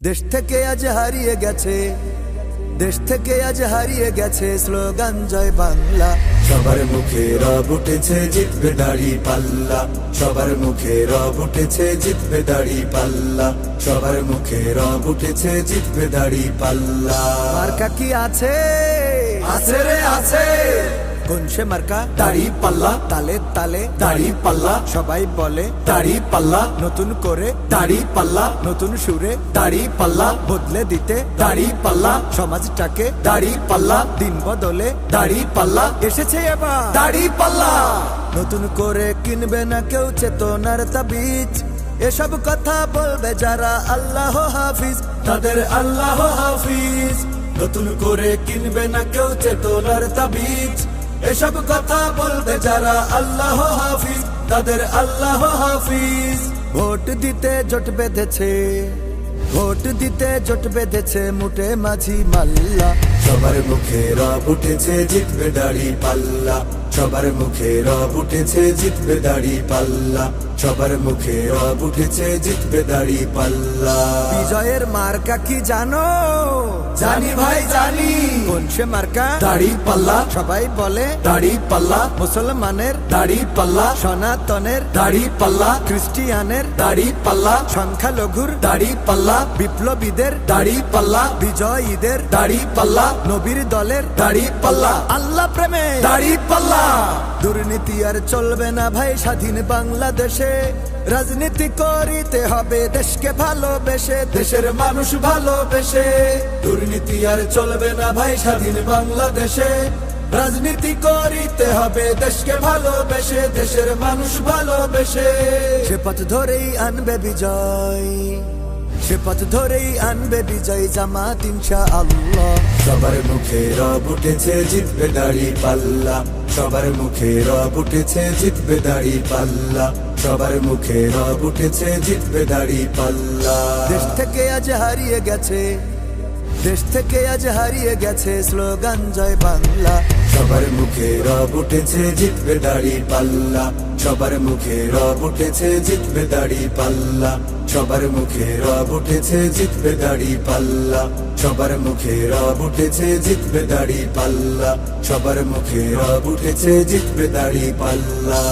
দেশ থেকে আজ হারিয়ে গেছে, দেশ থেকে আজ হারিয়ে গেছে স্লোগান জয় বাংলা। সবার মুখে রব উঠেছে জিতবে দাড়ি পাল্লা, সবার মুখে রব উঠেছে জিতবে দাড়ি পাল্লা, সবার মুখে রব উঠেছে জিতবে দাড়ি পাল্লা। মার্কা কি আছে? আছে রে আছে, কোন সে মার্কা? দাড়ি পাল্লা, তালে তালে দাড়ি পাল্লা, সবাই বলে দাড়ি পাল্লা, নতুন করে দাড়ি পাল্লা, নতুন সুরে দাড়ি পাল্লা, বদলে দিতে দাড়ি পাল্লা, সমাজটাকে দাড়ি পাল্লা, দিন বদলে দাড়ি পাল্লা, এসেছে এবার দাড়ি পাল্লা। নতুন করে কিনবে না কেউ চেতনার তাবিজ, এসব কথা বলবে যারা আল্লাহ হাফিজ, তাদের আল্লাহ হাফিজ। নতুন করে কিনবে না কেউ চেতনার তাবিজ, এসব কথা বলবে যারা আল্লাহ হাফিজ, তাদের আল্লাহ হাফিজ। ভোট দিতে জোট বেঁধেছে, ভোট দিতে জোট বেঁধেছে মুটে মাঝি মাল্লা। সবার মুখে রব উঠেছে জিতবে দাড়ি পাল্লা, সবার মুখে রব উঠেছে জিতবে দাড়ি পাল্লা, সবার মুখে রব উঠেছে জিতবে দাড়ি পাল্লা। বিজয়ের মার্কা কি জানো? জানি ভাই জানি, কোন সে মার্কা? দাড়ি পাল্লা, সবাই বলে দাড়ি পাল্লা, মুসলমানের দাড়ি পাল্লা, সনাতনের দাড়ি পাল্লা, খ্রিস্টিয়ানের দাড়ি পাল্লা, সংখ্যালঘুর দাড়ি পাল্লা, বিপ্লবীদের দাড়ি পাল্লা, বিজয়ীদের দাড়ি পাল্লা, নবীর দলের দাড়ি পাল্লা, আল্লাহ প্রেমে দাড়ি পাল্লা। দুর্নীতি আর চলবে না ভাই স্বাধীন বাংলাদেশে, রাজনীতি করিতে হবে দেশকে ভালোবেসে, দেশের মানুষ ভালোবেসে। দুর্নীতি আর চলবে না ভাই স্বাধীন বাংলাদেশে, রাজনীতি করিতে হবে দেশকে ভালোবেসে, দেশের মানুষ ভালোবেসে। সে পথ ধরেই আনবে বিজয়, সে পথ ধরেই আনবে বিজয় জামাত ইনশাআল্লাহ। সবার মুখে রব উঠেছে জিতবে দাড়ি পাল্লা, সবার মুখে রব উঠেছে জিতবে দাড়ি পাল্লা, সবার মুখে রব উঠেছে জিতবে দাড়ি পাল্লা। দেশ থেকে আজ হারিয়ে গেছে, দেশ থেকে আজ হারিয়ে গেছে স্লোগান জয় বাংলা। সবার মুখে রব উঠেছে জিতবে দাড়ি পাল্লা, সবার মুখে রব উঠেছে জিতবে দাড়ি পাল্লা, সবার মুখে রব উঠেছে জিতবে দাড়ি পাল্লা, সবার মুখে রব উঠেছে জিতবে দাড়ি পাল্লা, সবার মুখে রব উঠেছে জিতবে দাড়ি পাল্লা।